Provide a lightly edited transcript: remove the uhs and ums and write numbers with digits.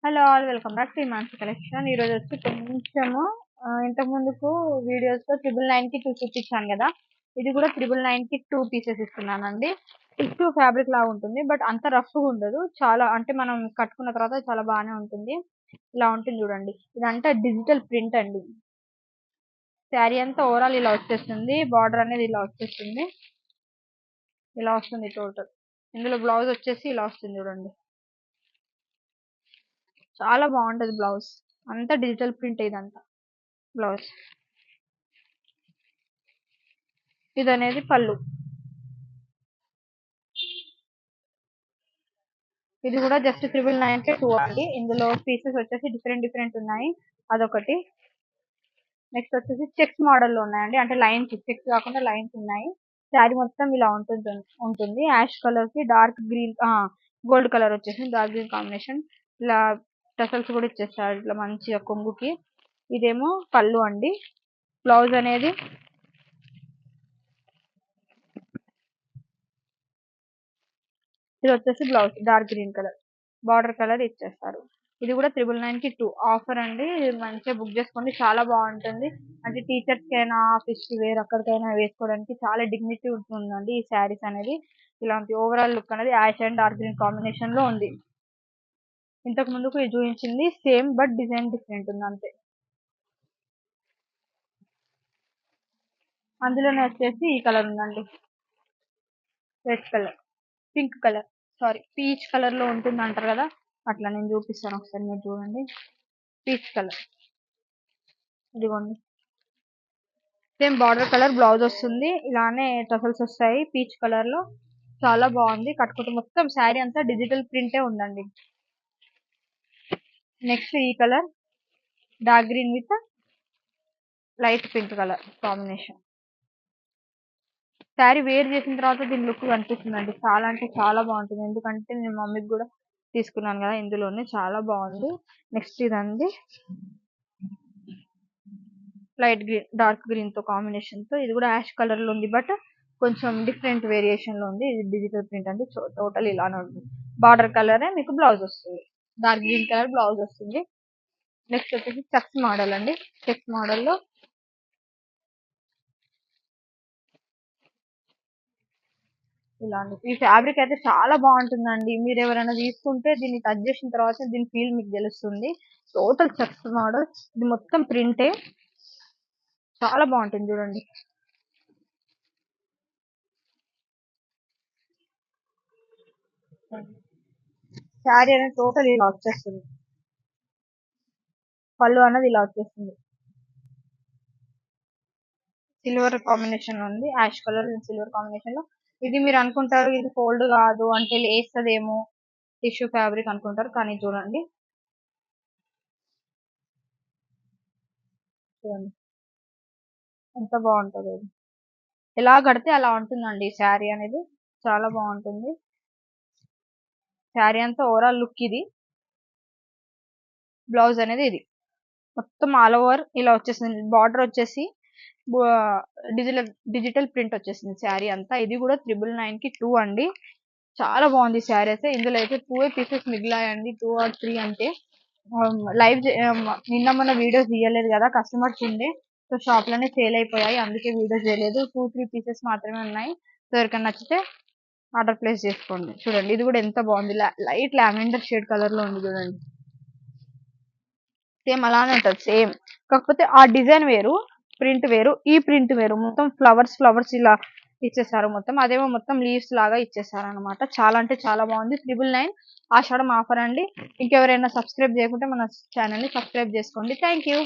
Hello all welcome back to Mansi collection. ఈరోజు వచ్చి కొంచెము ఇంతకు ముందుకు వీడియోస్లో 999కి 2 చూపించాను కదా, ఇది కూడా 999కి 2 పీసెస్ ఇస్తున్నానండి. టిష్యూ ఫ్యాబ్రిక్ లాగా ఉంటుంది, బట్ అంత రఫ్గా ఉండదు. చాలా అంటే మనం కట్టుకున్న తర్వాత చాలా బాగానే ఉంటుంది. ఇలా ఉంటుంది చూడండి, ఇదంతా డిజిటల్ ప్రింట్ అండి. శారీ అంతా ఓవరాల్ ఇలా వచ్చేస్తుంది. బార్డర్ అనేది ఇలా వచ్చేస్తుంది, ఇలా వస్తుంది టోటల్. ఇందులో బ్లౌజ్ వచ్చేసి ఇలా వస్తుంది చూడండి, చాలా బాగుంటది బ్లౌజ్. అంతా డిజిటల్ ప్రింట్ ఇదంతా బ్లౌజ్. ఇది అనేది పళ్ళు. ఇది కూడా జస్ట్ 999కే 2 అండి. ఇందులో పీసెస్ వచ్చేసి డిఫరెంట్ ఉన్నాయి. అదొకటి. నెక్స్ట్ వచ్చేసి చెక్స్ మోడల్లో ఉన్నాయండి, అంటే లైన్స్, చెక్స్ కాకుండా లైన్స్ ఉన్నాయి. శారీ మొత్తం ఇలా ఉంటుంది. యాష్ కలర్ కి డార్క్ గ్రీన్, గోల్డ్ కలర్ వచ్చేసి డార్క్ గ్రీన్ కాంబినేషన్. ఇలా టసల్స్ కూడా ఇచ్చేస్తారు ఇట్లా మంచిగా కొంగుకి. ఇదేమో పళ్ళు అండి. బ్లౌజ్ అనేది ఇది వచ్చేసి blouse dark green colour, border colour ఇచ్చేస్తారు. ఇది కూడా 999కి 2 ఆఫర్ అండి. మంచిగా బుక్ చేసుకోండి, చాలా బాగుంటుంది. అంటే టీచర్స్ కైనా, ఆఫీస్ కి వేర్ అక్కడికైనా వేసుకోవడానికి చాలా డిగ్నిటీ ఉంటుందండి ఈ శారీస్ అనేది. ఇలాంటి ఓవరాల్ లుక్ అనేది ash and dark green combination లో ఉంది. ఇంతకు ముందుకు ఇది చూపించింది సేమ్, బట్ డిజైన్ డిఫరెంట్ ఉంది అంతే. అందులోనే వచ్చేసి ఈ కలర్ ఉందండి, red colour, pink colour, sorry peach colour లో ఉంటుంది అంటారు కదా, అట్లా నేను చూపిస్తాను ఒకసారి, మీరు చూడండి. పీచ్ కలర్, ఇదిగోండి. సేమ్ బార్డర్ కలర్ బ్లౌజ్ వస్తుంది, ఇలానే టసల్స్ వస్తాయి పీచ్ కలర్ లో. చాలా బాగుంది. కట్టుకుంటే మొత్తం శారీ అంతా డిజిటల్ ప్రింటే ఉందండి. నెక్స్ట్ ఈ colour dark green with light pink colour combination. Sari wear చేసిన తర్వాత దీని లుక్ కనిపిస్తుందండి, చాలా అంటే చాలా బాగుంటుంది. ఎందుకంటే నేను మమ్మీకి కూడా తీసుకున్నాను కదా ఇందులోనే, చాలా బాగుంది. నెక్స్ట్ ఇదండి లైట్ గ్రీన్ డార్క్ గ్రీన్ తో కాంబినేషన్ తో. ఇది కూడా యాష్ కలర్ లో ఉంది, బట్ కొంచెం డిఫరెంట్ వేరియేషన్ లో ఉంది. ఇది డిజిటల్ ప్రింట్ అండి, టోటల్ ఇలానే ఉంటుంది. బార్డర్ కలరే మీకు బ్లౌజ్ వస్తుంది, డార్క్ గ్రీన్ కలర్ బ్లౌజ్ వస్తుంది. నెక్స్ట్ వచ్చేసి చెక్స్ మోడల్ అండి. చెక్స్ మోడల్లో ఇలా ఈ ఫ్యాబ్రిక్ అయితే చాలా బాగుంటుందండి. మీరు ఎవరైనా తీసుకుంటే దీన్ని టచ్ చేసిన తర్వాత దీని ఫీల్ మీకు తెలుస్తుంది. టోటల్ చెక్స్ మోడల్, ఇది మొత్తం ప్రింటే, చాలా బాగుంటుంది చూడండి. శారీ అనేది టోటల్ ఇలా వచ్చేస్తుంది. పళ్ళు అనేది ఇలా వచ్చేస్తుంది, సిల్వర్ కాంబినేషన్ లో ఉంది. యాష్ కలర్ సిల్వర్ కాంబినేషన్ లో. ఇది మీరు అనుకుంటారు ఇది ఫోల్డ్ కాదు అంటే లేస్తదేమో టిష్యూ ఫ్యాబ్రిక్ అనుకుంటారు, కానీ చూడండి చూడండి ఎంత బాగుంటుంది. ఇది ఎలా కడితే అలా ఉంటుందండి శారీ అనేది, చాలా బాగుంటుంది. శారీ అంతా ఓవరాల్ లుక్ ఇది. బ్లౌజ్ అనేది ఇది మొత్తం ఆల్ ఓవర్ ఇలా వచ్చేసింది. బార్డర్ వచ్చేసి డిజిటల్ డిజిటల్ ప్రింట్ వచ్చేసింది శారీ అంతా. ఇది కూడా 999కి 2 అండి. చాలా బాగుంది శారీ అయితే. ఇందులో అయితే 2 పీసెస్ మిగిలాయండి, 2 or 3 అంటే. లైవ్ నిన్న మొన్న వీడియోస్ తీయలేదు కదా, కస్టమర్స్ ఉండే, సో షాప్ లోనే సేల్ అయిపోయాయి, అందుకే వీడియోస్ చేయలేదు. 2-3 పీసెస్ మాత్రమే ఉన్నాయి. సో ఎవరికైనా నచ్చితే ఆర్డర్ ప్లేస్ చేసుకోండి. చూడండి ఇది కూడా ఎంత బాగుంది, లైట్ లావెండర్ షేడ్ కలర్ లో ఉంది చూడండి. సేమ్ అలానే ఉంటుంది సేమ్, కాకపోతే ఆ డిజైన్ వేరు, ప్రింట్ వేరు, ఈ ప్రింట్ వేరు. మొత్తం ఫ్లవర్స్ ఫ్లవర్స్ ఇలా ఇచ్చేసారు మొత్తం. అదేమో మొత్తం లీవ్స్ లాగా ఇచ్చేసారు అనమాట. చాలా అంటే చాలా బాగుంది. 999 ఆషాఢం ఆఫర్ అండి. ఇంకెవరైనా సబ్స్క్రైబ్ చేయకుంటే మన ఛానల్ ని సబ్స్క్రైబ్ చేసుకోండి. Thank you.